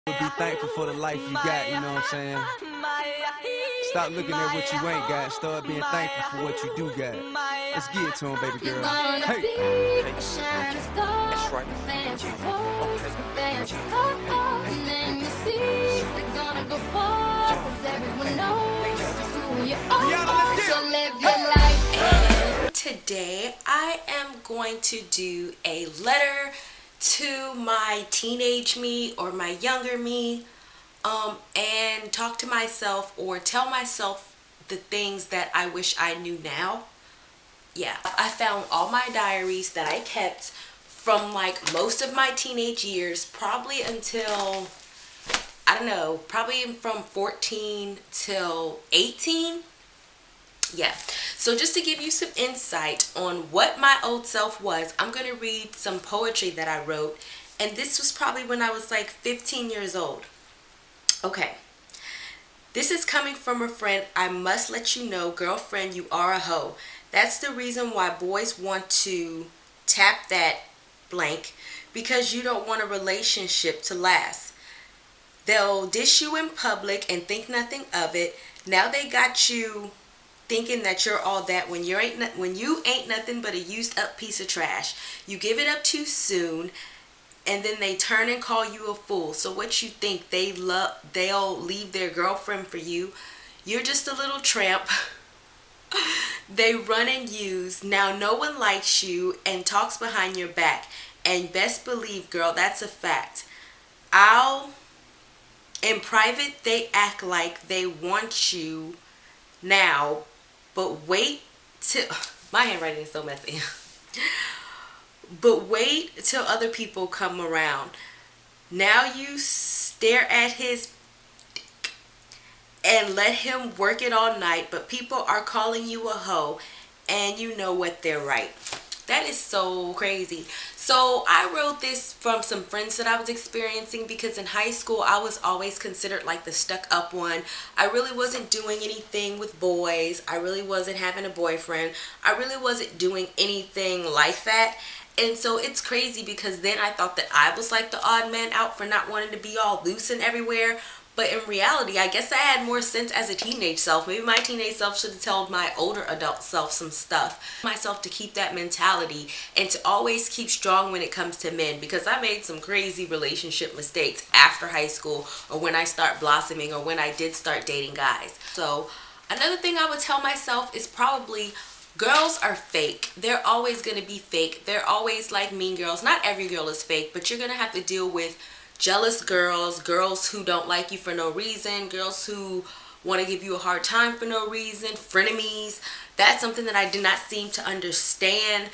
Be thankful for the life you got, you know what I'm saying? Stop looking at what you ain't got. Start being thankful for what you do got. Let's get it to him, baby girl. Hey! That's right. And today I am going to do a letter to my teenage me or my younger me, and talk to myself or tell myself the things that I wish I knew now. Yeah, I found all my diaries that I kept from like most of my teenage years, probably until, I don't know, probably from 14 till 18. Yeah, so just to give you some insight on what my old self was, I'm going to read some poetry that I wrote, and this was probably when I was like 15 years old. Okay, this is coming from a friend. I must let you know, girlfriend, you are a hoe. That's the reason why boys want to tap that blank, because you don't want a relationship to last. They'll dish you in public and think nothing of it. Now they got you thinking that you're all that when you ain't nothing but a used up piece of trash. You give it up too soon, and then they turn and call you a fool. So what you think, they'll leave their girlfriend for you? You're just a little tramp. They run and use. Now no one likes you and talks behind your back. And best believe, girl, that's a fact. In private, they act like they want you now, but wait till, my handwriting is so messy. But wait till other people come around. Now you stare at his and let him work it all night, but people are calling you a hoe, and you know what, they're right. That is so crazy. So I wrote this from some friends that I was experiencing, because in high school I was always considered like the stuck up one. I really wasn't doing anything with boys. I really wasn't having a boyfriend. I really wasn't doing anything like that. And so it's crazy, because then I thought that I was like the odd man out for not wanting to be all loose and everywhere. But in reality, I guess I had more sense as a teenage self. Maybe my teenage self should have told my older adult self some stuff. Myself to keep that mentality and to always keep strong when it comes to men, because I made some crazy relationship mistakes after high school, or when I start blossoming, or when I did start dating guys. So another thing I would tell myself is probably, girls are fake. They're always going to be fake. They're always like mean girls. Not every girl is fake, but you're going to have to deal with jealous girls, girls who don't like you for no reason, girls who want to give you a hard time for no reason, frenemies. That's something that I did not seem to understand.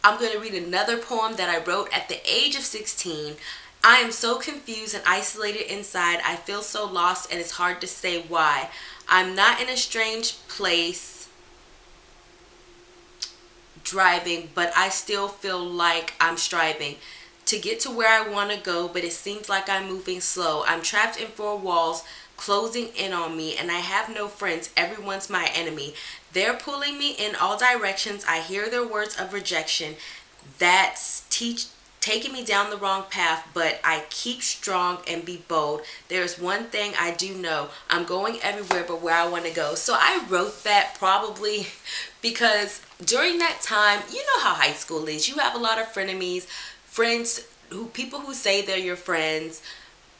I'm going to read another poem that I wrote at the age of 16. I am so confused and isolated inside. I feel so lost, and it's hard to say why. I'm not in a strange place driving, but I still feel like I'm striving to get to where I want to go, but it seems like I'm moving slow. I'm trapped in four walls, closing in on me, and I have no friends. Everyone's my enemy. They're pulling me in all directions. I hear their words of rejection. That's taking me down the wrong path, but I keep strong and be bold. There's one thing I do know. I'm going everywhere but where I want to go. So I wrote that probably because during that time, you know how high school is. You have a lot of frenemies, people who say they're your friends,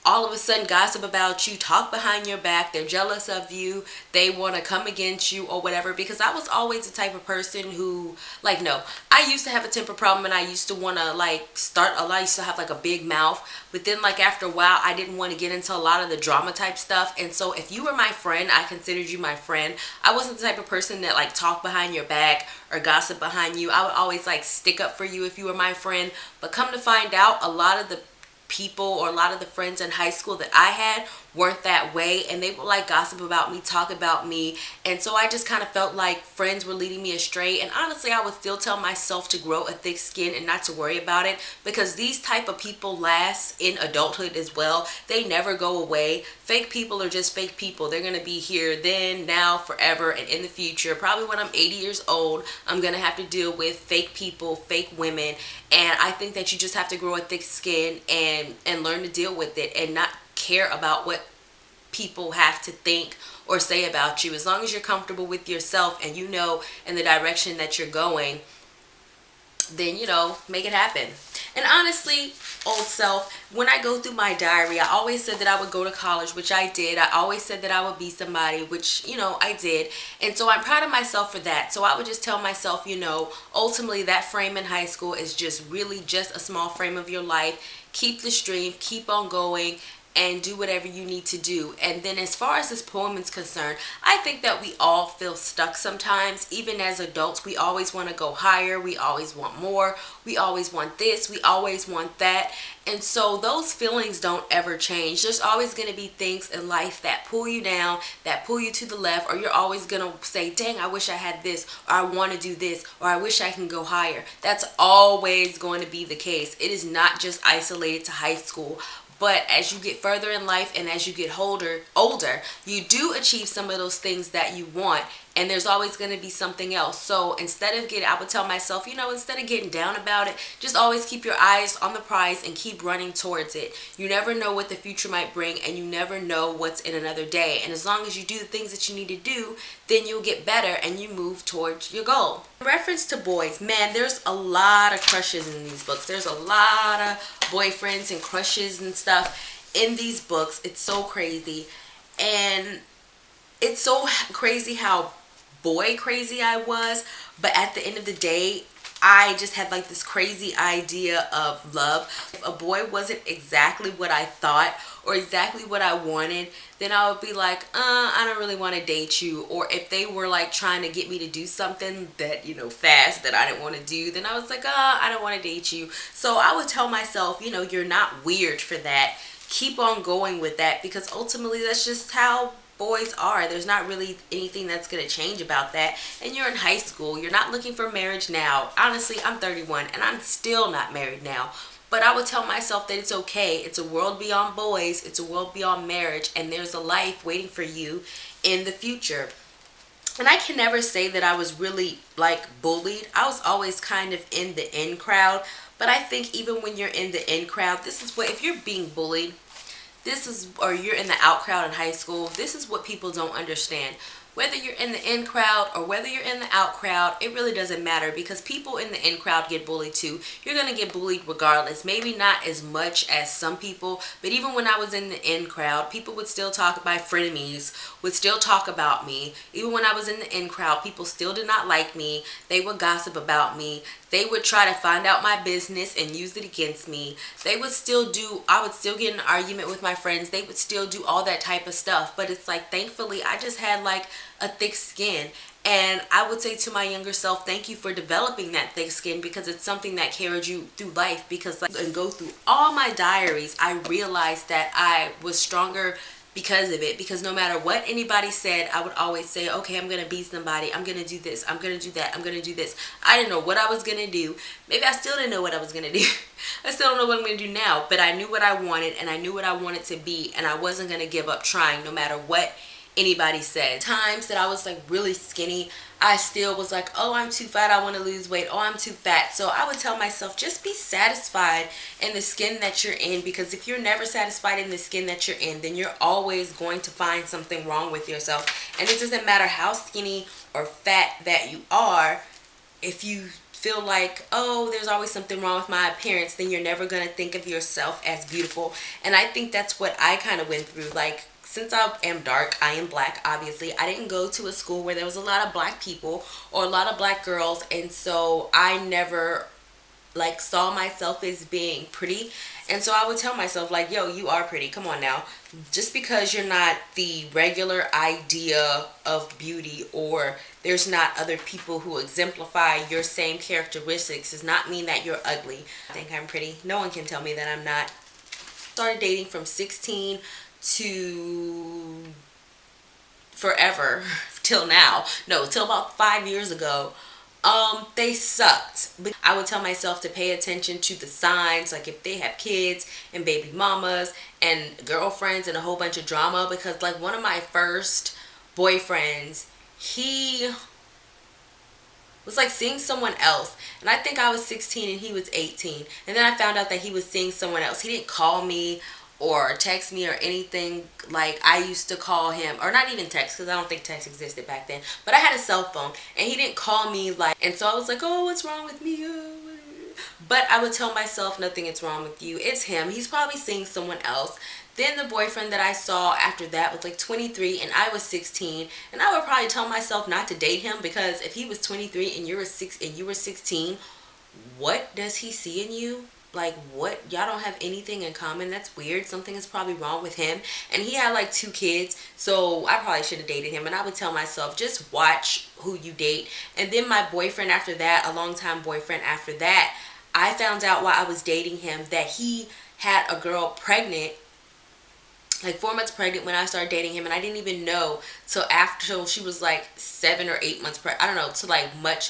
all of a sudden gossip about you, talk behind your back, they're jealous of you, they want to come against you or whatever. Because I was always the type of person who, like, no, I used to have a temper problem, and I used to want to like start a lot. I used to have like a big mouth, but then like after a while I didn't want to get into a lot of the drama type stuff. And so if you were my friend, I considered you my friend. I wasn't the type of person that like talk behind your back or gossip behind you. I would always like stick up for you if you were my friend. But come to find out, a lot of the people, or a lot of the friends in high school that I had, weren't that way, and they would like gossip about me, talk about me. And so I just kind of felt like friends were leading me astray. And honestly, I would still tell myself to grow a thick skin and not to worry about it, because these type of people last in adulthood as well. They never go away. Fake people are just fake people. They're gonna be here then, now, forever, and in the future. Probably when I'm 80 years old, I'm gonna have to deal with fake people, fake women. And I think that you just have to grow a thick skin and learn to deal with it, and not care about what people have to think or say about you. As long as you're comfortable with yourself and you know in the direction that you're going, then, you know, make it happen. And honestly, old self, when I go through my diary, I always said that I would go to college, which I did. I always said that I would be somebody, which, you know, I did. And so I'm proud of myself for that. So I would just tell myself, you know, ultimately that frame in high school is just really just a small frame of your life. Keep the stream, keep on going, and do whatever you need to do. And then as far as this poem is concerned, I think that we all feel stuck sometimes. Even as adults, we always want to go higher, we always want more, we always want this, we always want that. And so those feelings don't ever change. There's always going to be things in life that pull you down, that pull you to the left, or you're always going to say, dang, I wish I had this, or I want to do this, or I wish I can go higher. That's always going to be the case. It is not just isolated to high school. But as you get further in life and as you get older, you do achieve some of those things that you want. And there's always going to be something else. So I would tell myself, you know, instead of getting down about it, just always keep your eyes on the prize and keep running towards it. You never know what the future might bring, and you never know what's in another day. And as long as you do the things that you need to do, then you'll get better and you move towards your goal. In reference to boys, man, there's a lot of crushes in these books. There's a lot of boyfriends and crushes and stuff in these books. It's so crazy. And it's so crazy how boy crazy I was, but at the end of the day, I just had like this crazy idea of love. If a boy wasn't exactly what I thought or exactly what I wanted, then I would be like, I don't really want to date you. Or if they were like trying to get me to do something that, you know, fast that I didn't want to do, then I was like, I don't want to date you. So I would tell myself, you know, you're not weird for that. Keep on going with that, because ultimately that's just how boys are. There's not really anything that's going to change about that. And you're in high school. You're not looking for marriage now. Honestly, I'm 31 and I'm still not married now. But I would tell myself that it's okay. It's a world beyond boys. It's a world beyond marriage. And there's a life waiting for you in the future. And I can never say that I was really like bullied. I was always kind of in the in crowd. But I think even when you're in the in crowd, this is what, if you're being bullied, or you're in the out crowd in high school, this is what people don't understand. Whether you're in the in crowd or whether you're in the out crowd, it really doesn't matter, because people in the in crowd get bullied too. You're going to get bullied regardless. Maybe not as much as some people, but even when I was in the in crowd, people would still talk, my frenemies would still talk about me. Even when I was in the in crowd, people still did not like me. They would gossip about me. They would try to find out my business and use it against me. I would still get in an argument with my friends. They would still do all that type of stuff. But it's like, thankfully, I just had like a thick skin. And I would say to my younger self, thank you for developing that thick skin, because it's something that carried you through life. Because and go through all my diaries, I realized that I was stronger because of it. Because no matter what anybody said, I would always say, okay, I'm going to be somebody. I'm going to do this. I'm going to do that. I'm going to do this. I didn't know what I was going to do. Maybe I still didn't know what I was going to do. I still don't know what I'm going to do now. But I knew what I wanted, and I knew what I wanted to be. And I wasn't going to give up trying no matter what anybody said. Times that I was like really skinny, I still was like, oh, I'm too fat, I want to lose weight. Oh, I'm too fat. So I would tell myself, just be satisfied in the skin that you're in, because if you're never satisfied in the skin that you're in, then you're always going to find something wrong with yourself. And it doesn't matter how skinny or fat that you are. If you feel like, oh, there's always something wrong with my appearance, then you're never going to think of yourself as beautiful. And I think that's what I kind of went through. Like, since I am dark, I am black, obviously. I didn't go to a school where there was a lot of black people or a lot of black girls. And so I never like saw myself as being pretty. And so I would tell myself like, yo, you are pretty. Come on now. Just because you're not the regular idea of beauty, or there's not other people who exemplify your same characteristics, does not mean that you're ugly. I think I'm pretty. No one can tell me that I'm not. Started dating from 16 to forever till now. No, till about 5 years ago. They sucked. But I would tell myself to pay attention to the signs, like if they have kids and baby mamas and girlfriends and a whole bunch of drama. Because like one of my first boyfriends, he was like seeing someone else, and I think I was 16 and he was 18, and then I found out that he was seeing someone else. He didn't call me or text me or anything like I used to call him, or not even text, because I don't think text existed back then, but I had a cell phone and he didn't call me, like, and so I was like, oh, what's wrong with me? But I would tell myself, nothing is wrong with you, it's him, he's probably seeing someone else. Then the boyfriend that I saw after that was like 23 and I was 16, and I would probably tell myself not to date him, because if he was 23 and you were 16, what does he see in you? Like, what? Y'all don't have anything in common. That's weird. Something is probably wrong with him. And he had like 2 kids, so I probably should have dated him. And I would tell myself, just watch who you date. And then my boyfriend after that, a long time boyfriend after that, I found out while I was dating him that he had a girl pregnant, like 4 months pregnant when I started dating him, and I didn't even know till after she was like 7 or 8 months pregnant. I don't know, till like much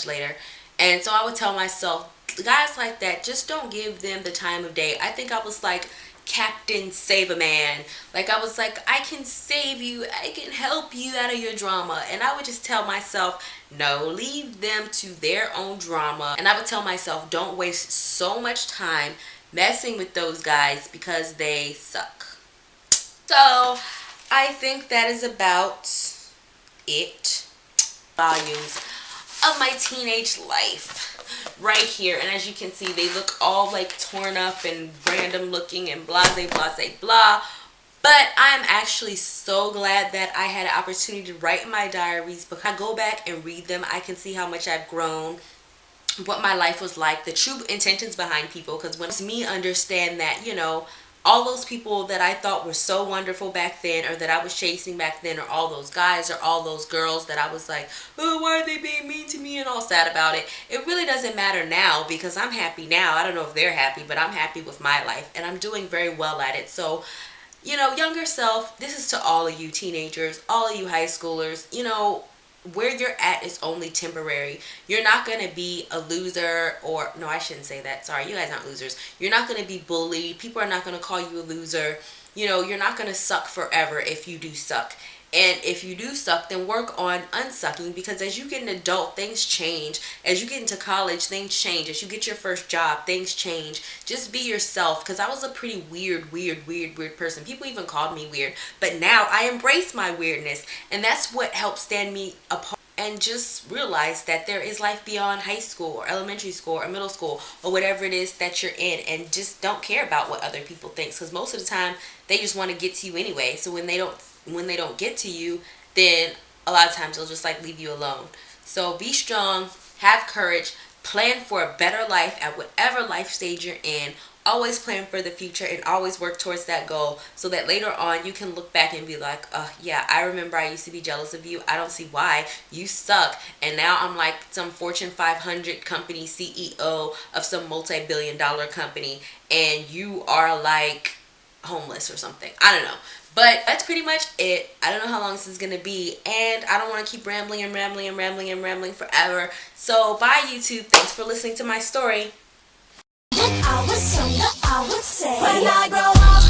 later. And so I would tell myself, guys like that, just don't give them the time of day. I think I was like Captain Save a Man. Like, I was like, I can save you, I can help you out of your drama. And I would just tell myself, no, leave them to their own drama. And I would tell myself, don't waste so much time messing with those guys because they suck. So I think that is about it. Volumes of my teenage life right here, and as you can see, they look all like torn up and random looking and blah blah, but I'm actually so glad that I had an opportunity to write in my diaries, because I go back and read them, I can see how much I've grown, what my life was like, the true intentions behind people. Because when it's me understand that, you know, all those people that I thought were so wonderful back then, or that I was chasing back then, or all those guys or all those girls that I was like, oh, why are they being mean to me, and all sad about it, it really doesn't matter now, because I'm happy now. I don't know if they're happy, but I'm happy with my life and I'm doing very well at it. So, you know, younger self, this is to all of you teenagers, all of you high schoolers, you know, where you're at is only temporary. You're not going to be a loser, or no, I shouldn't say that. Sorry, you guys aren't losers. You're not going to be bullied. People are not going to call you a loser. You know, you're not going to suck forever if you do suck. And if you do suck, then work on unsucking, because as you get an adult, things change. As you get into college, things change. As you get your first job, things change. Just be yourself, because I was a pretty weird person. People even called me weird, but now I embrace my weirdness, and that's what helps stand me apart. And just realize that there is life beyond high school or elementary school or middle school or whatever it is that you're in, and just don't care about what other people think, because most of the time they just want to get to you anyway. So when they don't get to you, then a lot of times they'll just like leave you alone. So be strong, have courage, plan for a better life at whatever life stage you're in. Always plan for the future and always work towards that goal, so that later on you can look back and be like, oh yeah, I remember I used to be jealous of you. I don't see why. You suck. And now I'm like some Fortune 500 company CEO of some multi-billion-dollar company, and you are like homeless or something. I don't know. But that's pretty much it. I don't know how long this is going to be, and I don't want to keep rambling forever. So bye, YouTube. Thanks for listening to my story. I was younger, I would say, when I grow up